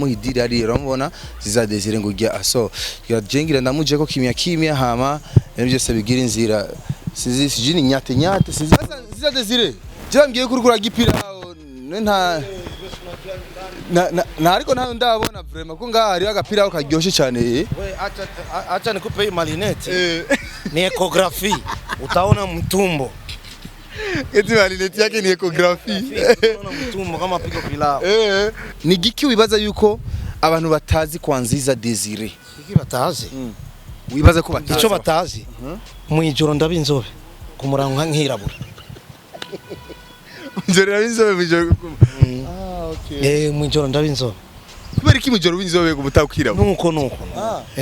muhidiri ari uramubona Ziza Desire ngo ujya aso yajengira ndamuje ko kimya hama byose bigira inzira sijini nyate Ziza Desire jambwiye kurukura gipira nta ariko ntayo ndabona vraiment ko ngaha hari agapira aho karyoshe cyane we acha nikupe malinete ni ecography utaona mtumbo eti malinete yake ni ecography utaona mtumbo kama pigo pilao ni giki wibaza yuko abantu batazi kwa Ziza Desire iki batazi wibaza ko batazi ico batazi mu ijoro ndabinzobe kumuranka nkirabura njoro binzobe bijoro okay mwijoro ndabinzobe kubera iki mwijoro binzobe kumutakwira nuko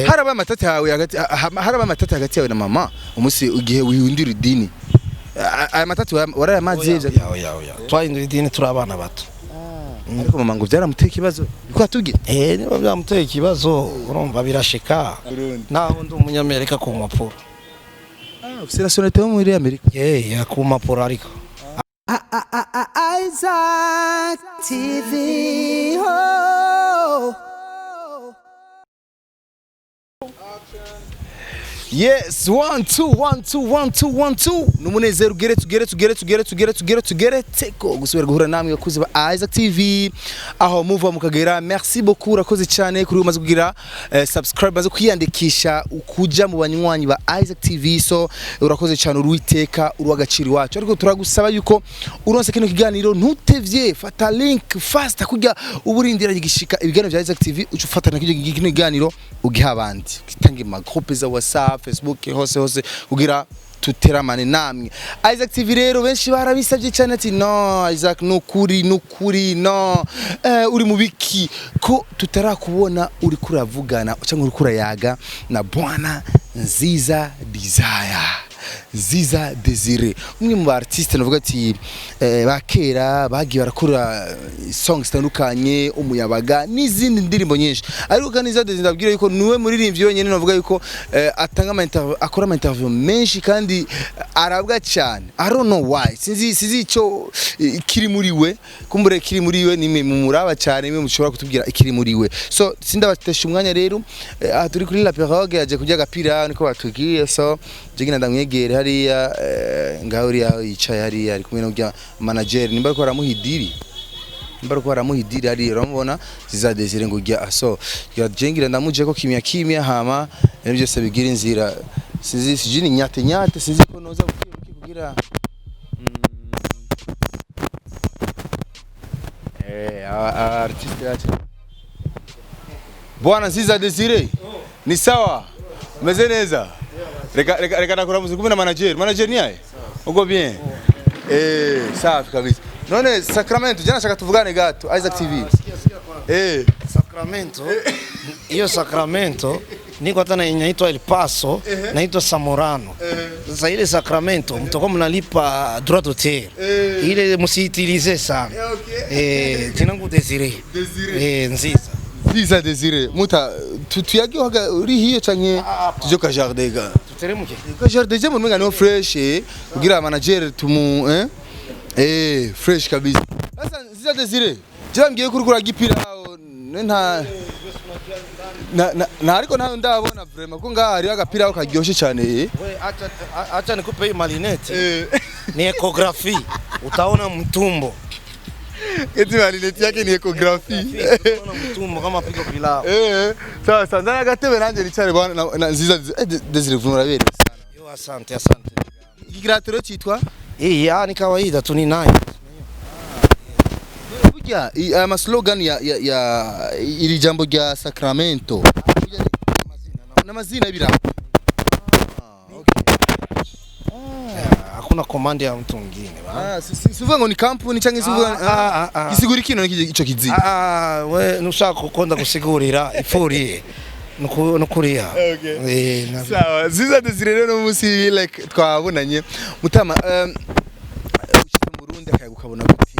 haraba amatata yawe haraba amatata hagati yawe na mama umusi ugihe wihundira idini aya matata warayamazi ya twahindura idini turi abana bato ariko mama ngo byaramuteye ikibazo biko atubwiye niba byamuteye ikibazo urumva birashika naho ndi umunyamerika ku mapuro ufite nationalité yo muri Amerika ya ku mapuro ariko Isaac TV. Oh. Yes, 1 2 numunezero tugere teko gusubira guhura namwe bakuzi ba Isaac TV aho muva mukagera. Merci beaucoup urakoze cyane kuri umaze kugira subscribe baze kwiyandikisha ukuja mu banywanyi ba Isaac TV, so urakoze cyane uruiteka uruwagaciri wacu, ariko turagusaba yuko uronse kino kiganiro ntutevye, fata link fast kujya uburindira gishika ibiganiro bya Isaac TV ucufatana kino kiganiro ugiha abandi kitange ma groupe za WhatsApp, Facebook, hose kugira tuteramane namwe. Isaac TV rero benshi barabisabye cyane ati no Isaac nukuri no uri mubiki ko tutarakubona uri kuravugana cyangwa uri kurayaga na bwana Ziza Desire, umwe mu artiste navuga ati bakera bagiye barakora songs zitandukanye, umuyabaga n'izindi ndirimbo nyinshi, ariko kandi Ziza Desire ndabwira yuko niwe muririmbyi yonyine navuga yuko akora interview menshi kandi arabwa cyane. I don't know why, sinzi icyo kiri muri we, kumbure kiri muri we ni mumuraba cyane, mwe mushobora kutubwira ikiri muri we. So sindabatesha umwanya rero, turi kuri la pirogue yaje kujya gapira niko batugiye, so jigina ndamwegere hariya ngaho uri aho yicaye hariya ari kumwe n'ujya manager, nimba ko aramuhidiri ari uramubona Ziza Desire ngo ujya aso yajengira ndamuje ko kimya hama byose bigira inzira sijini nyate sinzi ko noza kugira artiste yacu bwana Ziza Desire ni sawa, umeze neza? Reka nakora muziki kumwe na manager ni yae ugo bien safi kabisa. None Sacramento jana shaka tuvugane gato Isaac TV. Sacramento hiyo Sacramento niko hata na inaitwa El Paso naitwa Samorano. Sasa ile Sacramento mtoko mnalipa droit d'auteur, ile msiitilize sana. Tinangu Desire Ziza Desire muta tuyagi waga uri hiyo canke tujo ka jardin ga tuteremuke ka jardin je munga no fresh kugira manager tumu fresh kabisa. Sasa Ziza Desire jambwiye kurukura gipira nta ariko ntayo ndabona vraiment ko ngaha hari agapira aho karyoshe cyane we acha nikupe malinete ni ecography utaona mtumbo eti malinete yake ni ecography utaona mtumbo kama pigo pilao sasa ndana gatebe nanje nicare bwana na Ziza Desire vunurabere sana. Yo asante Igratero cyitwa yani kawaida tu ni nayo burya ama slogan ya iri jambo rya Sacramento n'amazina bira hakuna command ya mtu mwingine sivuga ngo ni kampuni cyangwa sivuga gisigura kino ico kizi we nushaka kukonda gusigurira ifuriye nukuriya sawa. Ziza Desire rero musi like twabonanye mutama ushite mu Burundi akayagukabona guti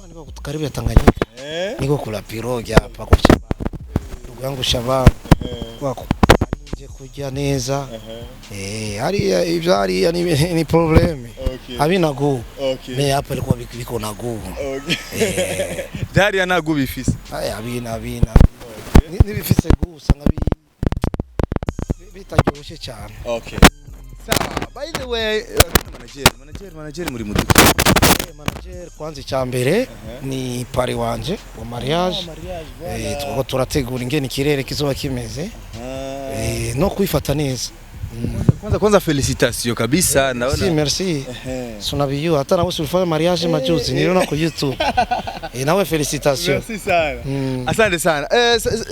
niko karibu ya Tanganyika niko kula pirogue hapa kwa ndugu yangu Shabab wako nje kujya neza hari ibyo hari ni problem habina go me hapa ilikuwa biko na go Dariya ntago bifise. aya abina nibifise gusa ngabi bitaryoshye cyane. Okay. Sawa. By the way, manager muri muduka. Manager kwanza icyambere ni pari wanje wa mariage. Tuko turategura ingene ikirere kizoba kimeze. No kwifata neza. Kwanza felicitation kabisa naona. Si merci. Sunabiyo hata nawe ulifanya mariage majuzi niliona kwa YouTube. Nawe felicitation. Merci sana. Asante sana.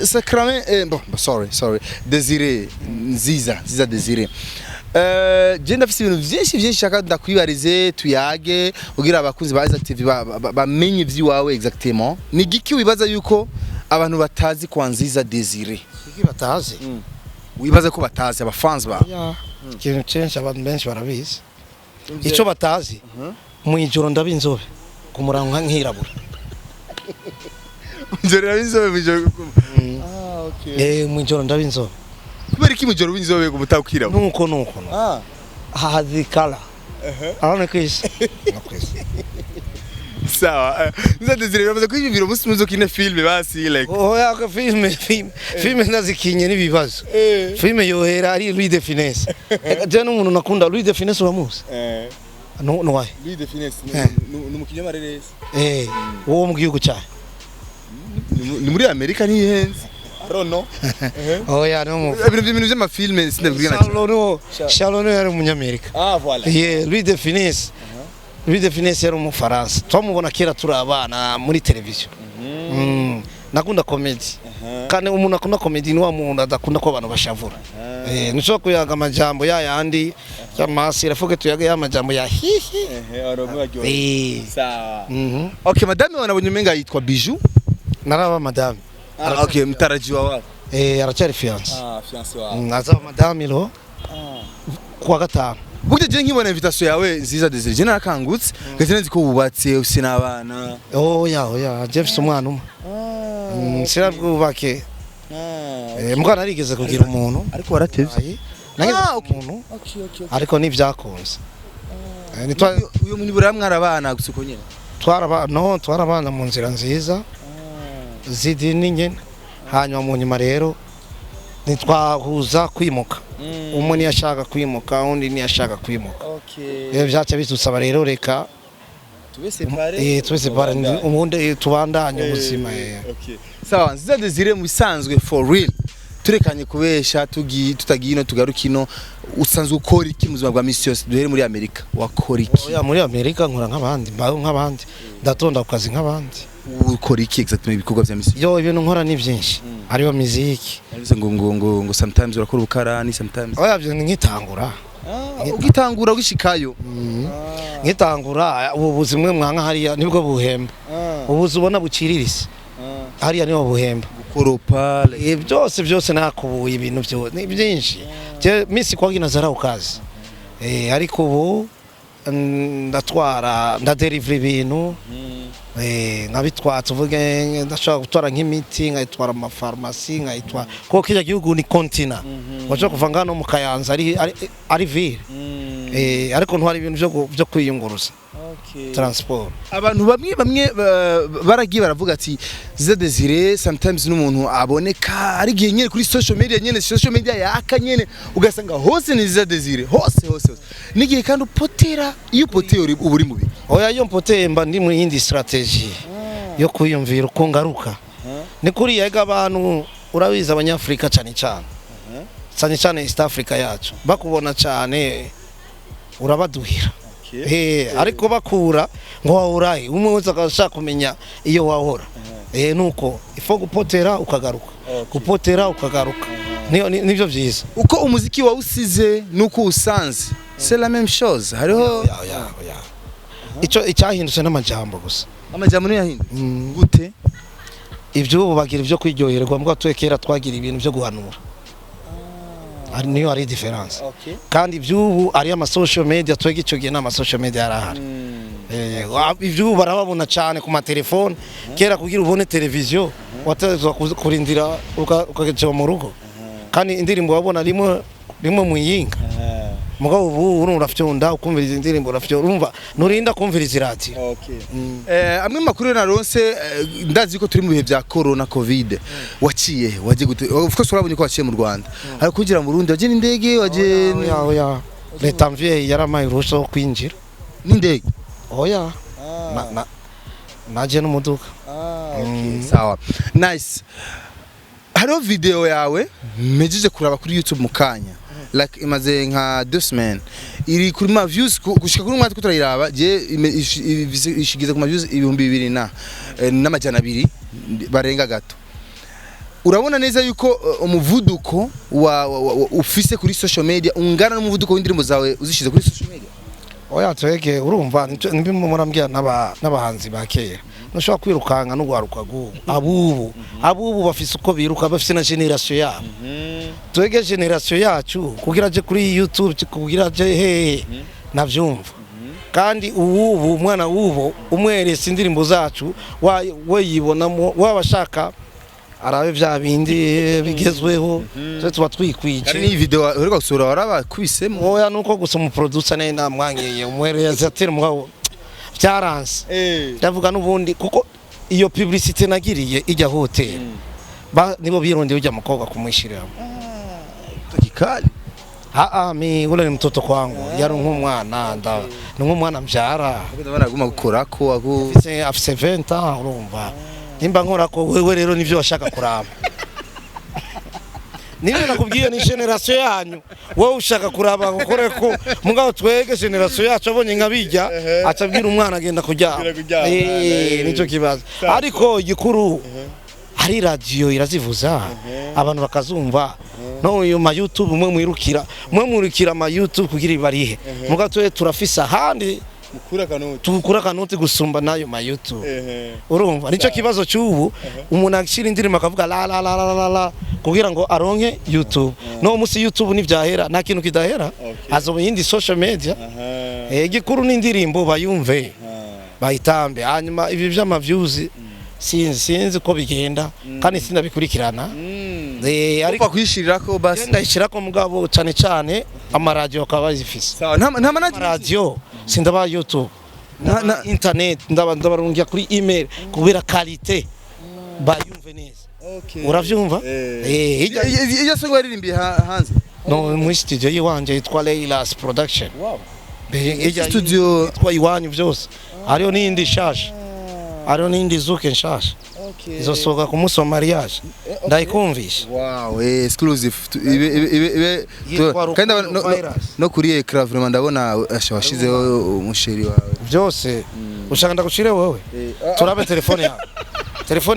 Sacrament sorry. Desire Nziza Desire. Je ndafise ibintu byinshi shaka ndakwibarize tuyage ugira abakunzi ba Isaac TV bamenye ivy'iwawe exactement. Ni giki wibaza yuko abantu batazi kwa Nziza Desire? Iki batazi? Wibaza ko batazi abafans ba? Ikintu cyinshi abantu benshi barabizi. Ico batazi mu ijoro ndabinzobe ku murango nkirabura. Njoro ndabinzobe bijoro. Okay. Mu ijoro ndabinzobe. Kubera iki mu ijoro winzobe ku mutakirabura? Nuko. Hadikala. Arone kwisi. Sawa. Nziza Desire bavuze ko ibiro musi muzo kine film basi like. Ya ko film ndazikinye nibibazo. Film yohera ari Louis de Finesse. Je n'umuntu nakunda Louis de Finesse uramuzi? No why? Louis de Finesse n'umukinya marerese. Wo mu gihugu cyawe. Ni muri Amerika ni henze. I don't know. Ya no. Ibintu by'amafilme sindabwira na. Shalom yari umunyamerika. Voilà. Louis de Finesse. Louis de Finesse yari umufaransa. Twamubona kera turi abana muri televiziyo. Nakunda comedy. Kandi umuntu akunda comedy ni wa muntu adakunda ko abantu bashavura. Nico kuyaga amajambo yandi y'amasi rafuke tuyaga y'amajambo ya hihi. Sawa. Okay, madame wanabonye umenga yitwa Bijou. Naraba madame. Okay, mtarajiwa wapi? Arachari fiance. Fiance wawe. Naza madame lo. Kwa gatanu. Bugye je nkibona invitation yawe Nziza Desire je narakangutse gaze nzi ko bubatse usina abana. Ya Jeff umwana umwe. Sirabwubake. Mwana arigeze kugira umuntu ariko waratevye. Nageze umuntu. Okay. Ariko nivyakunze. Uyo muntu bura mwarabana gusuko nyene. Twarabana mu nzira nziza. Zidini nyene. Hanyuma mu nyuma rero nitwahuza kwimuka. Umwe ni yashaka kwimuka undi ni yashaka kwimuka. Okay. Byacha bitusaba rero reka tube separe umundi tubandanye ubuzima. Okay. Sawa, Nziza Desire mu bisanzwe for real. Turekanye kubesha tutagiye no tugarukino usanzwe ukora iki mu buzima bwa misi yose duhere muri Amerika wakora iki? Muri Amerika nkora nk'abandi mbaho nk'abandi ndatonda ku kazi nk'abandi. Ukora iki exactement ibikorwa bya misi? Ibintu nkora ni byinshi ariyo muziki. Yavuze ngo sometimes urakora ubukarani sometimes. Byo nkitangura. Ugitangura ugishikayo. Nkitangura ubuzimwe mwanka hariya nibwo buhemba. Ubuzi ubona buciririse. Hariya niho buhemba. Gukoropa. Byose nakubuye ibintu byo ni byinshi. Je misi kwa gina zara ukazi. Ariko ubu ndadeliver ibintu. Nkabitwara tuvuge ndashaka gutwara nk'imiti nkayitwara mu farmasi nkayitwara ko kija gihugu ni continent waje kuva ngano mu Kayanza ari ville ariko ntwari ibintu byo kwiyunguruza. Okay. Transport. Abantu bamwe baragiye baravuga ati Nziza Desire sometimes n'umuntu aboneka ari gihe nyene kuri social media yaka nyene ugasanga hose ni Nziza Desire hose nigihe kandi upotera iyo poteye uburi mubi. Iyo mpoteye mba ndi mu yindi strategy yo kwiyumvira uko ngaruka. Ni kuri yega abantu urabiza abanyafrika cyane East Africa yacu bakubona cyane urabaduhira. Ariko bakura ngo wahuraye umwe wese akashaka kumenya iyo wahora. Nuko ifo gupotera ukagaruka. Gupotera ukagaruka. Nivyo byiza. Uko umuziki wawusize nuko usanze. C'est la même chose. Hariho icyahindutse n'amajambo gusa. Amajambo ni yahinda. Gute? Ibyo bagira ibyo kwiryoherwa mbwa twekera twagira ibintu byo guhanura. Niyo ari difference. Okay. Kandi ibyubu ari ama social media twege icyo gihe n'ama social media yarahari. Ibyubu barababona cyane ku matelefone kera kugira ubone televiziyo watazwa kurindira ukageje mu rugo. Kandi indirimbo wabona rimwe muyinga. mugabo ubu urumva urafyonda ukumviriza indirimbo urafyonda urumva nurinda kumviriza radio. Okay. Amwe makuru naronse ndazi ko turi mu bihe bya corona covid. Waciye waje gute? Of course urabonye ko waciye mu Rwanda. Ari kugira mu Burundi waje n'indege waje Oya. Leta mvye yaramaye uruhushya rwo kwinjira. N'indege? Oya. Naje n'umuduga. Okay. Sawa. Nice. Hariho video yawe mejeje kuraba kuri YouTube mukanya. Like imaze nka 2 semaines iri kuri ma views gushika kuri mwati kuturayiraba je ishigize ku ma views 2000 n'amajana 2 barenga gato. Urabona neza yuko umuvuduko ufise kuri social media ungana n'umuvuduko w'indirimbo zawe uzishize kuri social media? Oya twege urumva ndimo murambya n'abahanzi bakeye nushobora kwirukanka no gwaruka abubu bafise uko biruka bafise na generation yabo. Twege generation yacu kugira je kuri YouTube kugira je navyumva kandi ubu umwana wubo umwerese indirimbo zacu we yibonamo wabashaka arabe vya bindi bigezweho cyo tuba twikwije. Ari ni video uriko gusura warabakubisemo? Oya nuko gusa mu producer naye namwangeye umwereze atera mugabo byaranse. Ndavuga nubundi kuko iyo publicity nagiriye ijya hotel nibo birondeye ujya mukobwa kumwishiramo. Takikali. Mi ule ni mtoto kwangu yari nk'umwana ni nk'umwana mbyara ndabona guma gukora ko afise 20 ans urumva nimba nkora ko wewe rero nivyo washaka kuraba. Niwe nakubwiye ni generation yanyu wowe ushaka kuraba gukore ko mugabo twege generation yacu abonye nkabijya acabwira umwana agenda kujya nico kibazo. Ariko igikuru hari radio irazivuza abantu bakazumva no yo ma YouTube mwe mwirukira ma YouTube kugira ibarihe mugabo twe turafisa handi tukura kanoti gusumba nayo ma YouTube. Urumva nico kibazo cy'ubu umuntu akishira indirimbo akavuga la kugira ngo aronke YouTube. No musi YouTube nivyahera nta kintu kidahera azoba yindi social media. Igikuru n'indirimbo bayumve bayitambe hanyuma ibi by'ama views sinzi ko bigenda kandi sinabikurikirana. Ariko kwishirira ko basi ndayishira ko mugabo cyane ama radio akaba zifise. Sawa nta radio sindaba YouTube na internet ndabarungiya kuri email kubera quality bayumve neza. Uravyumva? Iyo songo yaririmbiye hanze no mu studio yiwanje yitwa Leila's Production. Wow. Studio kwa iwanyu byose ariyo nindi shasha ariyo nindi zuke nshasha izosoga ku muso mariage ndayikumvisha. Wow, exclusive kandi no kuri ecran vraiment ndabona washizeho umusheri wawe byose ushaka ndagushire wowe turabe telefone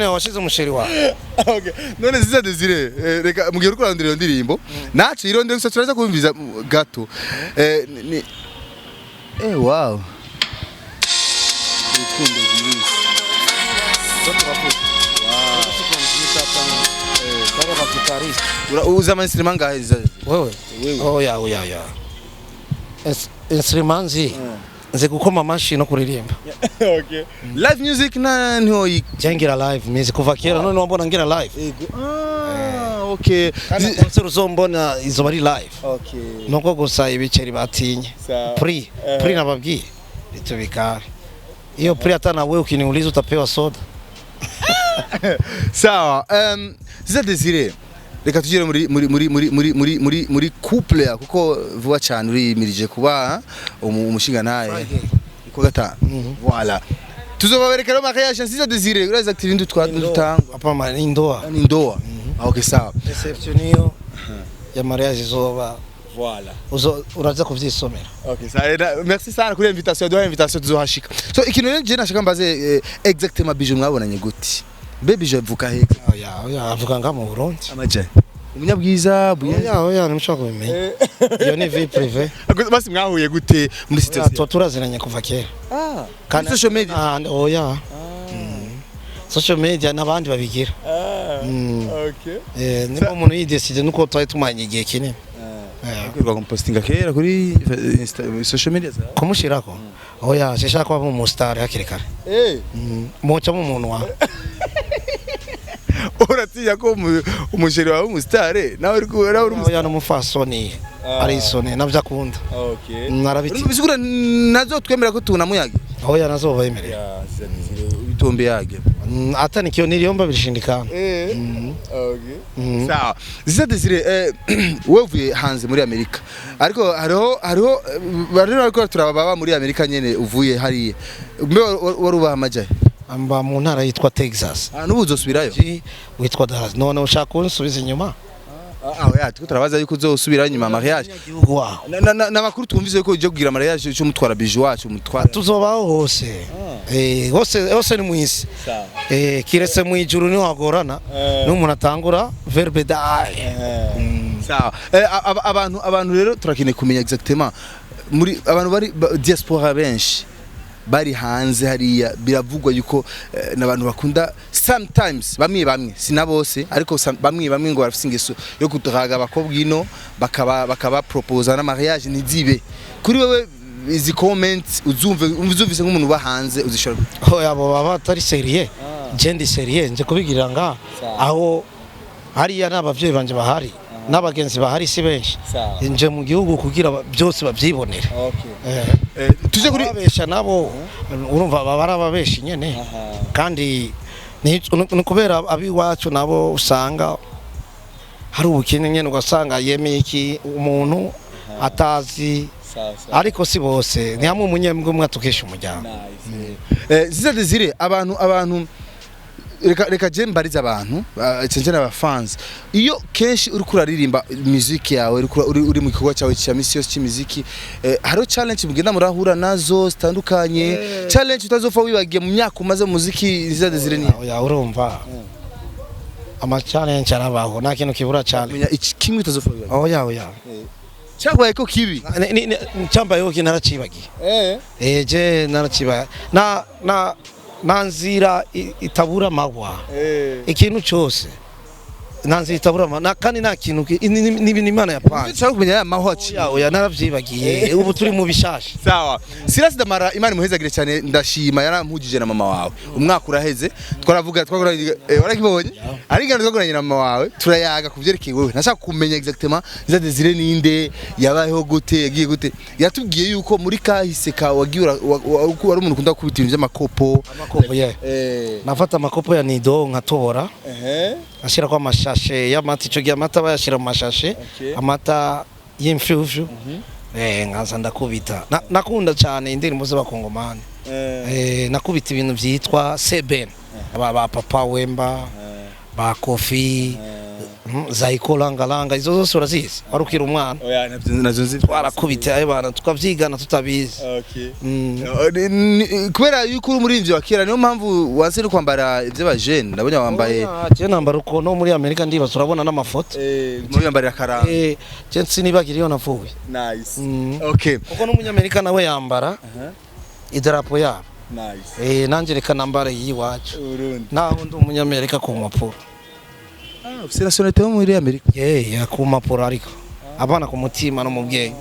yawe washize umusheri wawe. Okay, none Ziza Desire reka mugiye kurandira iyo ndirimbo nacu irondeye gusa turaza kumviza gato wow uza instrument ngahe wewe? Oya instrument nze gukoma amashi no kuririmba. Okay. Live music na nho jengira live music kuva kera none wabona ngira live. Okay. Concert uzombona izo bari live. Okay. Noko gusa ibiceri batinye. Pri nababwiye bitubikare. Iyo pri atana wewe ukiniuliza utapewa soda. Sawa. Ziza Desire reka tugire muri couple ya kuko vuba cyane uri mirije kuba umushinga naye ko gatanu. Voilà. Tuzobaberekera mariage Ziza Desire uraza active ndu twatanga apa ni ndoa. Okay, sawa. Reception yo ya mariage zoba. Voilà. Uraza kuvyisomera. Okay, sawa. Merci sana kuri invitation tuzohashika. So ikintu je nashaka mbaze exactement bije mwabonanye guti. Baby je vuka he. Oya avuga nga mu Burundi. Amaje. Umunyabwiza buye. Oya nimshaka kumenya. Iyo ni vie privée. Basi mwahuye gute muri situation? Turaziranye kuva kera. Kandi social media. Oya. Social media nabandi babigira. Okay. Niba umuntu yidecide nuko twari tumanye igihe kinini. Kwirwa compostinga kera kuri social media za. Kumushirako. Oya shishaka kuba mu star hakiri kare. Mocha mu muntu wa. uratinya ko umusheri wawe umusitare nawe uri oya n'umufasoni ari isoni navyo akunda. Okay. Narabiti. Bisigura nazo twemera ko tunamuyage. Oya nazo bayemerera. Ya, bitombe yage. Atani kiyo niliyomba birishindikana. Okay. Sawa. Ziza Desire wevuye hanze muri Amerika. Ariko hariho bariko turababa muri Amerika nyene uvuye hariye. Mbe warubaha amajaye. Amba mu ntara yitwa Texas. Nubu uzosubirayo? Witwa Dallas. None ushaka kunsubiza inyuma? Ya tuko turabaza yuko uzosubira nyuma mariage. Na makuru twumvise yuko uje kugira mariage cyo mutwara biju wacu mutwara. Tuzobaho hose. Hose ni mwisi. Kiretse mu ijuru ni wagorana. N'umuntu atangura verbe die. Sawa. Abantu rero turakine kumenya exactement muri abantu bari diaspora benshi bari hanze hariya biravugwa yuko nabantu bakunda sometimes bamwe sinabose ariko bamwe ngo barafise ingeso yo kudraga abakobwa ino bakaba propose na mariage ntizibe kuri wewe izi comments uzumvise nk'umuntu bahanze uzishora abo baba atari seriye je ndi seriye nje kubigirira nga aho hariya n'abavyeyi banje bahari n'abagenzi bahari si benshi nje mu gihugu kugira byose bavyibonera. Tuje kuri abesha nabo urumva babarababeshi nyene kandi ni kubera abi wacu nabo usanga hari ubukene nyene ugasanga yemeye iki umuntu atazi ariko si bose ni hamwe umunyembwe umwe atukesha umuryango. Ziza Desire abantu reka je mbariza abantu cenje n'abafans iyo kenshi uri kuraririmba music yawe uri mu gikorwa cyawe cya misi yose cy'imiziki haro challenge mugenda murahura nazo zitandukanye challenge utazofa wibagiye mu myaka umaze mu muziki Ziza Desire ni ya urumva ama challenge arabaho nta kintu kibura cyane kimwe utazofa wibagiye oya cyangwa eko kibi cyamba yo kinaracibagiye je naraciba na nanzira itabura magwa ikintu cyose nanzira itabura magwa kandi nta kintu n'ibintu Imana yapanze cyangwa kumenya ya mahoci oya naravyibagiye ubu turi mu bishasha. Sawa Silas Damara Imana imuhezagire cyane ndashima yarampujije na mama wawe umwaka uraheze twaravuga warakibonye arigana twakoranye na mama wawe turayaga kuvyerekeye wewe nashaka kumenya exactement Ziza Desire ninde yabayeho gute yagiye gute yatubwiye yuko muri kahise ka wagiye wari umuntu ukunda kubita ibintu by'amakopo nafata amakopo ya nido nkatobora ashira kwa mashashe y'amata ico gihe amata bayashira mu mashashe amata y'imfyufyu nkaza ndakubita nakunda cyane indirimbo z'abakongomani nakubita ibintu byitwa Seben ba Papa Wemba ba Kofi Zaiko Langalanga izo zose urazizi warukira umwana nazo nzi twarakubita abana tukavyigana tutabizi. Kubera yuko uri muri wa kera niyo mpamvu wasiri kwambara iby'abajene ndabonye wambaye je nambara uko no muri Amerika ndiba turabona n'amafoto muri yambarira karanga je sinibagiriye yo navuye. Nice. Okay uko no munyamerika nawe yambara idarapo yabo. Nice. Nanje reka nambara yiwacu naho ndi umunyamerika ku mpapuro. Ufite nationalité yo muri Amerika? Ku mpapuro ariko abana ku mutima no mu bwenge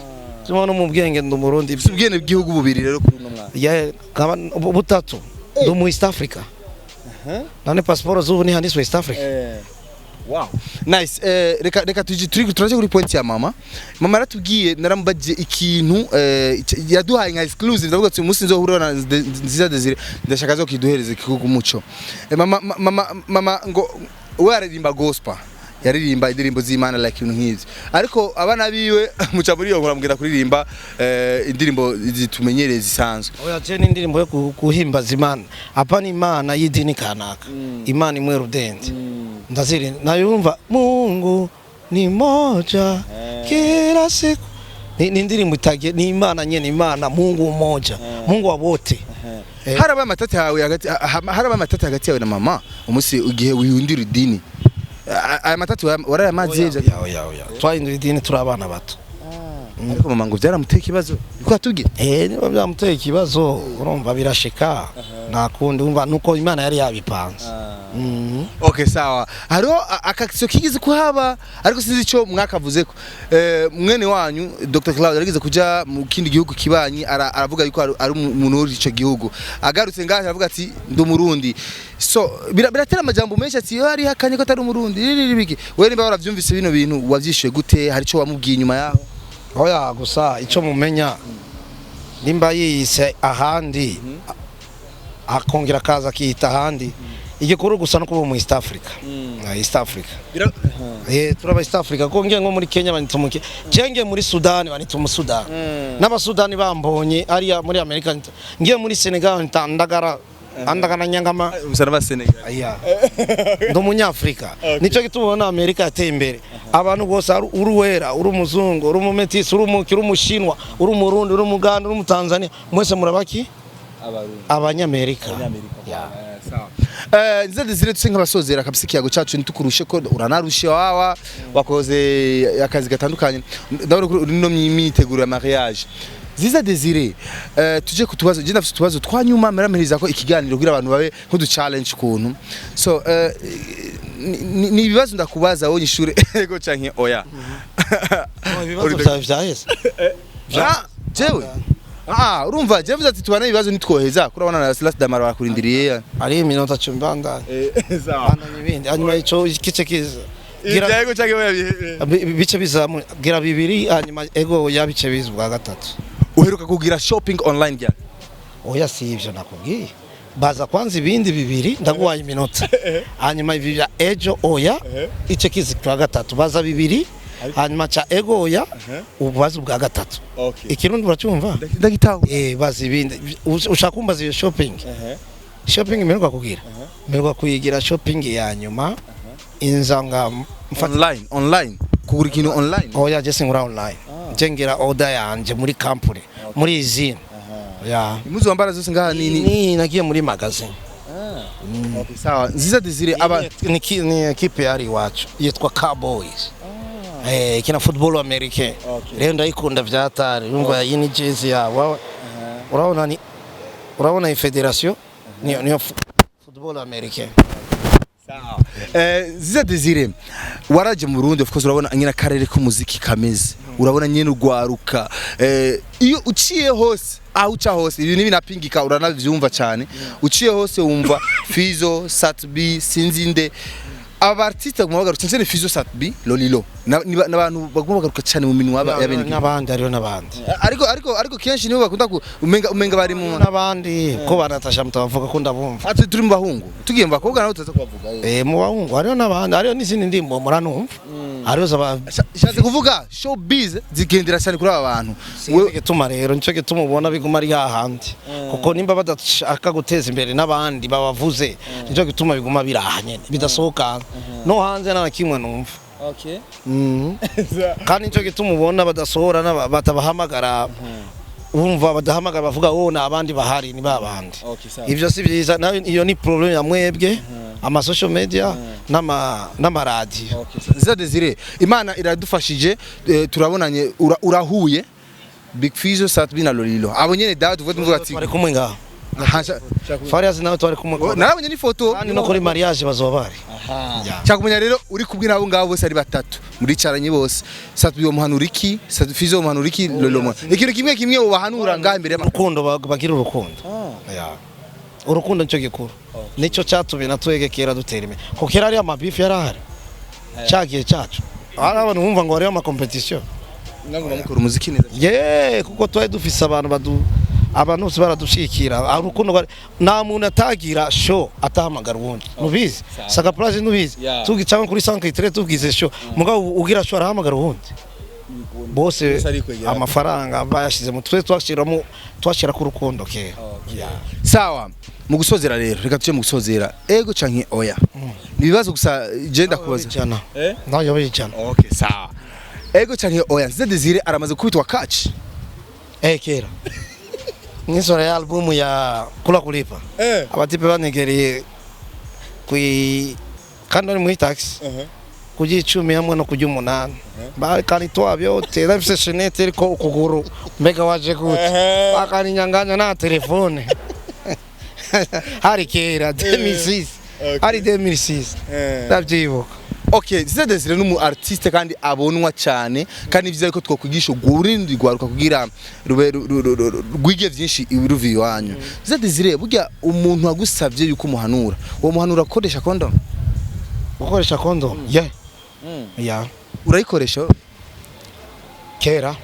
no mu bwenge ndi Burundi ubwene bw'igihugu bubiri rero kuri no mwana butatu ndi mu East Africa nane passport zubu ni handi West Africa. Wow nice. Reka turaje kuri point ya mama aratubwiye narambaje ikintu yaduhaye nka exclusive ndavuga ati umunsi nzohurira na Ziza Desire ndashaka zo kiduhereze kikugu muco. Mama ngo we aririmba gospel yaririmba indirimbo z'Imana like ibintu nk'ivyo ariko abana biwe muca muri yo nkuramubwira kuririmba indirimbo zitumenyereye zisanzwe. Oya je ni indirimbo yo kuhimbaza Imana apana Imana y'idini kanaka Imana imwe rudende ndaziri nayumva Mungu ni moja kila siku ni indirimbo itagiye ni Imana nyene Imana Mungu mmoja Mungu wa wote. Haraba amatati hagati yawe na mama umunsi ugihe wihundira idini aya matatu warayamaze twahindura idini turi abana bato ariko mama ngo byaramuteye ikibazo biko atubwiye niba byamuteye ikibazo urumva birashika nakundi umva nuko Imana yari yabipanze. Okay, sawa. Hariho akakisyo kigize kuhaba ariko sinzi ico mwakavuzeko. Mwene wanyu Dr. Claude arigeze kuja mu kindi gihugu kibanyi aravuga yuko ari umuntu uri ico gihugu. Agarutse ngaho aravuga ati ndi umurundi. So biratera amajambo menshi ati yo ari hakanye ko atari umurundi. Biki. Wewe nimba waravyumvise bino bintu wavyishuye gute? Hari ico wamubwiye inyuma yaho? Oya gusa ico mumenya nimba yise ahandi akongera kaza kiyita ahandi igikuru gusa no kuba mu East Africa. East Africa. Turaba East Africa ko ngiye nko muri Kenya banitumuke. Cenge muri Sudan banitumu Sudan. N'aba Sudan bambonye ari muri America ngiye muri Senegal ntandagara andagana nyangama Musaraba Senegal. Aya. Ndo munyafrika. Nico gitubona America yateye imbere. Abantu bose uruwera, uri umuzungu, uri umumetisi, uri umuki, uri umushinwa, uri umurundi, uri umuganda, uri umutanzania, mwese murabaki? Abanyamerika. Sawa. Nzade zire tusenga basozera kabisa kiyago cyacu nitukurushe ko uranarushe wawa wakoze akazi gatandukanye ndabona no myiteguro ya mariage Ziza Desire tuje kutubazo je ndafite tubazo twanyuma meramiriza ko ikiganiro kugira abantu babe nkudu challenge kuntu so ni ibibazo ndakubaza wowe ishure ego canke oya ibibazo byaheze jewe urumva je vuze ati tubana ibibazo nitwoheza kurabona na Silas Damara bakurindiriye ari iminota 10 mbanda sawa n'ibindi hanyuma ico kice kiza gira ego canke oya bice bizamu gira bibiri hanyuma ego yabice biza bwa gatatu uheruka kugira shopping online ya oya si ivyo nakubwiye baza kwanza ibindi bibiri ndaguhaye iminota hanyuma ibi ya ejo oya ice kiza bwa gatatu baza bibiri hanyuma cha ego oya ubaza bwa gatatu ikirundi uracyumva ndagitaho baza ibindi ushaka kumbaza iyo shopping shopping imeruka kugira imeruka kuyigira shopping ya nyuma inzanga online kugura ikintu online oya je singura online jengera order yanje muri company muri izina ya imuzo wambara zose ngaha ni nagiye muri magazine okay sawa Ziza Desire aba ni equipe yari wacu yitwa Cowboys kina football americain rero ndayikunda vyatari urumva yini jersey yawe urabona iyi federation ni football americain sawa Ziza Desire waraje mu Burundi of course urabona nyina karere k'umuziki kameze urabona nyene ugwaruka iyo uciye hose uca hose ibi binapingika uranavyumva cyane uciye hose wumva Fizo Satbi Sinzinde abartiste kumwagaruka cyane Fizo Satbi Lolilo n'abantu bagomba garuka cyane mu minwa y'abene n'abandi ariyo n'abandi ariko kenshi nibo bakunda umenga bari mu n'abandi ko banatasha mutavuga ko ndabumva ati turi mu bahungu tugiye mu bakobwa naho tutaza kubavuga mu bahungu ariyo n'abandi ariyo n'izindi ndimbo muranumva ariyo shatse kuvuga showbiz zigendera cyane kuri aba bantu wewe gituma rero nico gituma ubona biguma ari hahandi kuko nimba badashaka guteza imbere n'abandi babavuze nico gituma biguma birahanye bidasohoka no hanze na kimwe numva okay kandi nico gituma ubona badasohora batabahamagara umva badahamagara bavuga na abandi bahari ni babandi ivyo si byiza iyo ni problem ya mwebwe ama social media n'ama radio Ziza Desire Imana iradufashije turabonanye urahuye Big Fizo Satbi na Lolilo abo nyene dawe tuvuga tuvuga ati bari kumwe ngaho Farias nawe twari kumwe narabonye ni photo kandi no kuri mariage bazobari cyakumenya rero uri kubwira abo ngabo bose ari batatu muri caranye bose Satbi yo muhanuriki Fizo muhanuriki Lolilo ikintu kimwe ubahanura ngaha imbere y'urukundo bagira urukundo urukundo nicyo gikuru nicyo cyatumye natwegekera dutera imbere kuko kera ari amabifu yarahari cyagiye cyacu hari abantu bumva ngo hariyo amakompetisiyo nango namukora umuziki neza kuko twari dufise abantu bose baradushikira urukundo nta muntu atagira show atahamagara ubundi nubizi Saka Plage nubizi tugicanga kuri 103 tubwize show mugabo ugira show arahamagara ubundi bose amafaranga bayashize mu twe twashira ku rukundo kera sawa mu gusozera rero reka tuje mu gusozera ego canke oya nibibazo gusa je ndakubaza cyane nayo cyane okay sawa ego canke oya Ziza Desire aramaze kubitwa catch kera Nisora ya albumu ya Kula Kulipa abatipe banegereye kandi ari muri taxi kuji 10 hamwe no kuji 8 bakani toa byote rafise chenete ariko ukuguru mbega waje gute bakani nyanganya na telefone hari kera 2006 ari 2006 ndavyibuka. Okay, Ziza Desire numu artiste kandi abonwa cyane kandi vyiza ko twokwigisha ururindi rwaruka kugira rwige vyinshi ibiruvi iwanyu. Ziza Desire burya umuntu agusavye yuko umuhanura uwo muhanura akoresha condom? Ukoresha condom? Yeah. Urayikoresha? Kera.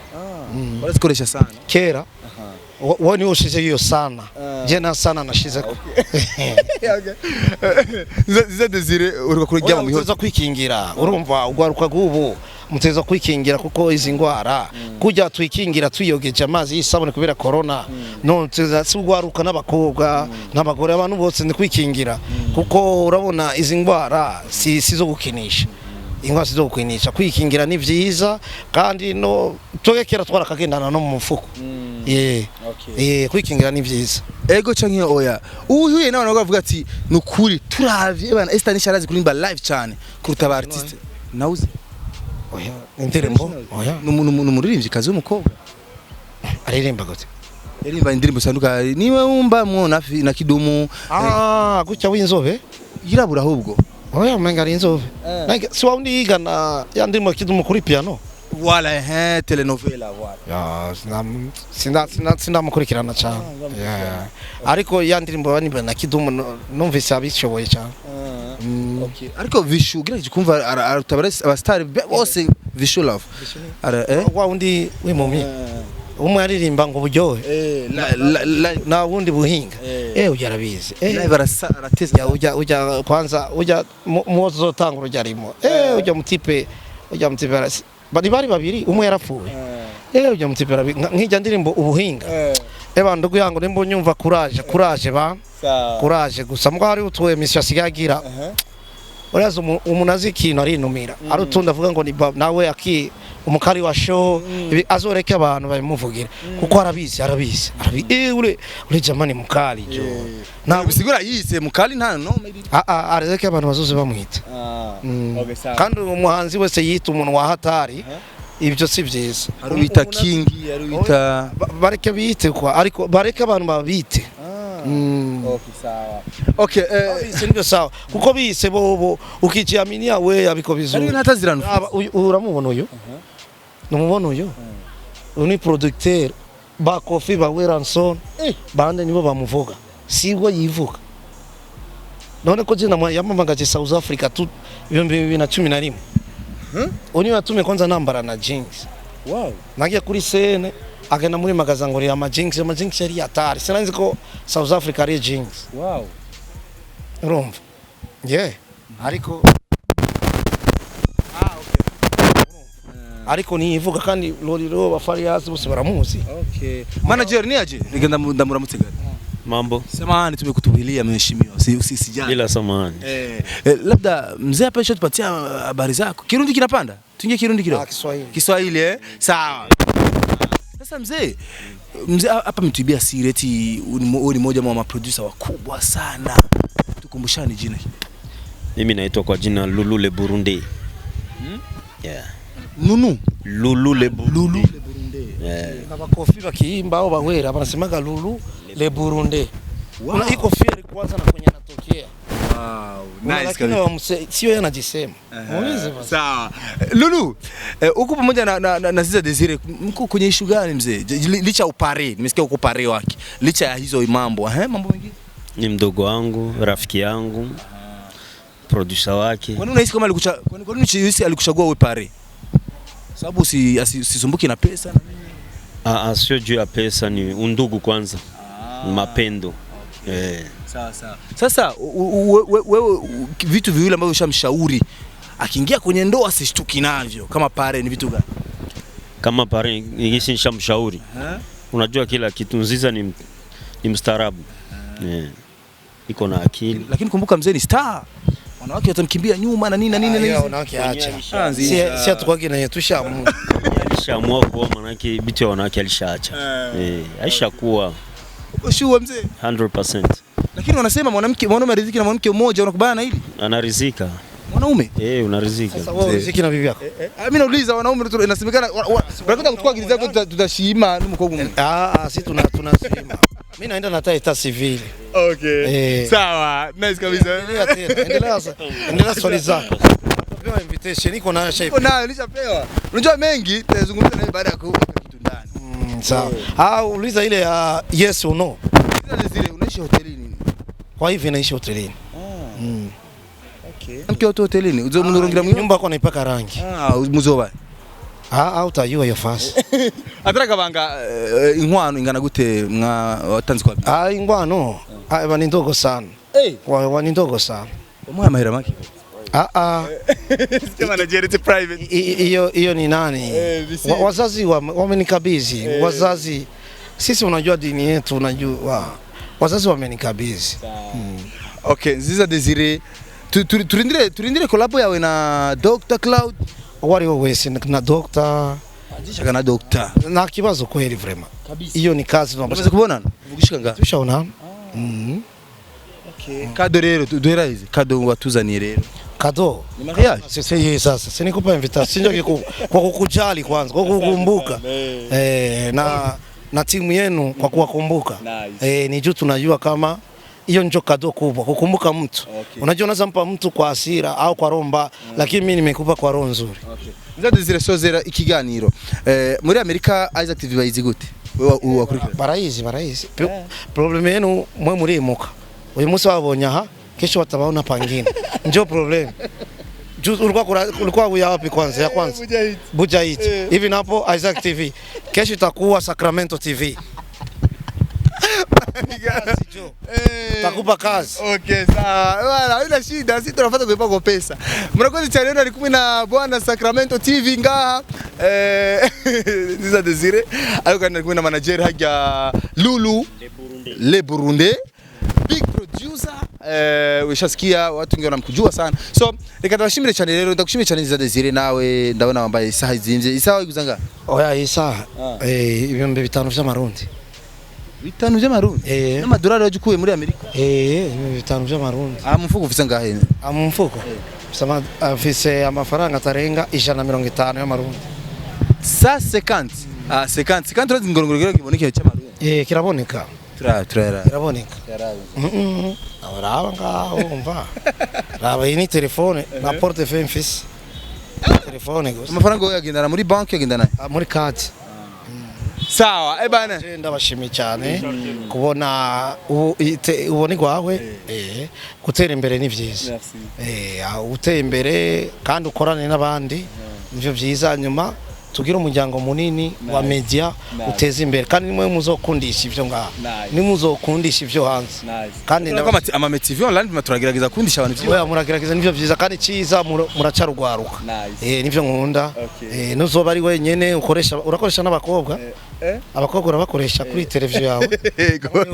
Urazikoresha sana? Kera. Wowe ni ushize hiyo sana. Je na sana nashize ko. Ziza Desire uruka kurya mu mihozo kwikingira. Urumva ugwaruka gubu muteza kwikingira kuko izi ngwara kujya twikingira tuyogeje amazi y'isabune kubera corona. No teza sugwaruka n'abakobwa n'abagore abantu bose ni kwikingira kuko urabona izi ngwara sizo gukinisha. Ingwa sizo kwinisha kwikingira ni vyiza kandi no togekera twarakagendana no mu mufuko. Kwikingira ni vyiza. Ego canke oya. Uhuye nawe bavuga ati nukuri turavye bana Esther Nisharazi kurimba live cyane kuruta aba artiste. Nauzi. Oya, indirimbo. Oya. Numuririmbyi kazi w'umukobwa. Aririmba gute? Yarimba indirimbo sanduka niwe wumba mwona na kidumu. Gucya w'inzobe? Yirabura ahubwo. Oya menga ari inzobe. Nange si wa undi yigana yandimo kidumu kuri piano. Voilà, telenovela voilà. Sinda mukurikirana cyane. Ariko yandirimbo bani na kidumu numvise abishoboye cyane. Okay. Ariko Vishu gira kumva arutabarese abastar bose Vishu love. Wa undi wimumye. Umwe aririmba ngo buryohe. Na wundi buhinga. Ujarabizi. Live arateza ujya kwanza ujya muzo tanguro ryarimo. Ujya mutipe bari babiri umwe yarapfuye. Ujya mutipera nkijya ndirimbo ubuhinga. Ndugu yangu nimbo nyumva courage ba. Courage gusa mbwa hari utuwe emission asigagira. Uraza umuntu azi ikintu arinumira. Ari utunda avuga ngo ni nawe aki umukari wa show azoreke abantu babimuvugira kuko arabizi ure jamani mukali jo na bisigura yise mukali nta no areke abantu bazoze bamwita kandi umuhanzi wese yita umuntu wa hatari ibyo si byiza arubita king arubita bareke bite kwa ariko bareke abantu babite Okay sawa. Okay nibyo sawa kuko bise bobo ukicyaminia we abiko bizuru ari natazirano uramubona uyu numubona uyu uni producteur ba Kofi ba Weranson bande nibo bamuvuga sibwo yivuga none ko jina yamamagaje South Africa tu 2011 uni watume kwanza nambara na Jinx nagiye kuri scene agenda muri magaza ngo ya Jinx yari atari sinanzi ko South Africa ari Jinx urumva ariko ariko nivuga kandi Lolilo bafariyazi bose baramuzi. Manager ni aje nigenda ndamuramutse gari mambo samahani tumekutubilia mheshimiwa sijana bila samahani labda mzee hapa shot patia habari zako Kirundi kinapanda tuingie Kirundi kidogo Kiswahili sawa sasa mzee hapa mtibia sireti ni moja wa producer wakubwa sana tukumbushane jina mimi naitwa kwa jina Lulu Le Burundi Lulu Le Burundi Kama Kofi bakiimba au bawera banasemaga Lulu Le Burundi una iko fieri kwanza na kwenye natokea nice kabisa sio yanajisema sawa Lulu uko pamoja na Ziza Desire mko kwenye issue gani mzee licha upare nimesikia uko pare wake licha ya hizo mambo mambo mengine ni mdogo wangu rafiki yangu producer wake kwa nini unahisi kama alikuchagua wewe pare sababu sisumbuki na pesa na nini sio juu ya pesa ni undugu kwanza mapendo sawa sasa wewe vitu viwili ambavyo ushamshauri akiingia kwenye ndoa asishtuki navyo kama pare ni vitu gani kama pare ningisi nishamshauri unajua kila kitu Ziza ni mstaarabu iko na akili lakini kumbuka mzee ni star wanawake watamkimbia nyuma na nini wanawake acha si atakwake na alishaamua kuoa manake vitu ya wanawake alishaacha aishakuwa ushua mzee 100% lakini wanasema mwanaume riziki na mwanamke mmoja unakubana na hili anarizika mwanaume unarizika sasa wewe riziki na bibi yako mimi nauliza wanaume inasemekana bado kuchukua akili zako tutashima n'umukobwa si tunasima Mimi naenda na taita civil. Okay. Sawa. Nice kabisa. Endelea swali zako. Napewa invitation iko nayo shape. Nayo nishapewa. Unajua mengi tutazungumza naye baada ya kuweka kitu ndani. Sawa. Uliza ile ya yes or no. Zile unaishi hotelini. Kwa hivi naishi hotelini. Okay. Mke wa hotelini. Uzo mnurongira nyumba yako naipaka rangi. Muzoba. Utayua hiyo fasi. Ataka banga inkwano ingana gute mwa watanzi kwa. Ingwano. Ni ndogo sana. Ni ndogo sana. Umwa mahera maki. Sema Nigeria private. Hiyo ni nani? Wazazi wamenikabidhi. Wazazi sisi unajua dini yetu unajua. Wazazi wamenikabidhi. Okay, Ziza Desire. Turindire collab yawe na Dr. Cloud. Wari wese na Dr. Ajishaka na Dr. Na kibazo kweli vraiment. Hiyo ni kazi tunapaswa kubonana. Vugishika nga. Tushaona. Okay. Kado rero duhera hizi. Kado watuzaniye rero. Kado ni mariage. Sasa sinikupa invitation ndio kwa kukujali kwanza, kwa kukumbuka. Na timu yenu kwa kuwakumbuka. Ni juu tunajua kama hiyo ndio kado kubwa kukumbuka mtu. Unajua unaweza mpa mtu kwa hasira au kwa romba, lakini mimi nimekupa kwa roho nzuri. Ziza Desire sozera ikiganiro. Muri Amerika Isaac TV bayizi gute? Wewe wakurikira. Barayizi. Problem yenu mwe murimuka. Uyu munsi wabonye aha, kesho watabaona pangine. Ndio problem. Ulikuwa uya wapi kwanza? Ya kwanza. Bujait. Hivi napo Isaac TV. Kesho itakuwa Sacramento TV. Takupa kazi. Okay, sawa. Wala haina shida, sisi tunafuata kuipa kwa pesa. Mrakozi cha leo alikuwa na bwana Sacramento TV ngaha. Ziza Desire. Alikuwa na manager haja Lulu Le Burundi. Big producer. Wishasikia watu wengi wanamkujua sana. So, nikatawashimire cyane rero ndakushimire cyane Ziza Desire nawe ndabona wambaye isaha izimvye. Isaha wiguzanga? Oya isaha. Ibihumbi 5 vy'amarundi. 5 vy'amarundi? N'amadolari wajukuye muri Amerika? 5 vy'amarundi. Mfuko ufise ngahe? Mfuko. Sama afise amafaranga tarenga 150 y'amarundi. Sa 50. 50 rozi ngorongoro kiboneke cy'amarundi. Kiraboneka. Turara. Kiraboneka. Abaraba ngaho umva. Raba ini telefone na portefeuille mfise. Telefone gusa. Amafaranga yagendana muri banki yagendana muri card. Sawa, bana. Ndabashimiye cyane kubona ubone gwawe gutera imbere ni byiza. Uteye imbere kandi ukorane n'abandi nivyo byiza nyuma tugira umuryango munini wa media uteza imbere kandi nimwe muzokundisha ivyo ngaha nimuzokundisha ivyo hanze kandi ama TV online turagerageza kundisha abantu ivyo muragerageza nivyo byiza kandi ciza muracarugwaruka nivyo nkunda nuzoba ari wenyene urakoresha n'abakobwa abakobwa urabakoresha kuri televiziyo yawe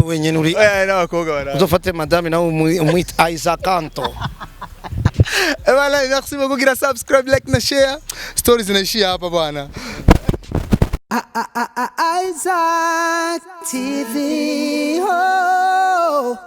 wenyene uri n'abakobwa bara uzofate madame nawe umwita Isaac Kanto. Voilà, merci beaucoup, gira subscribe, like na share. Stories inaishia hapa bwana. Isaac TV. Oh.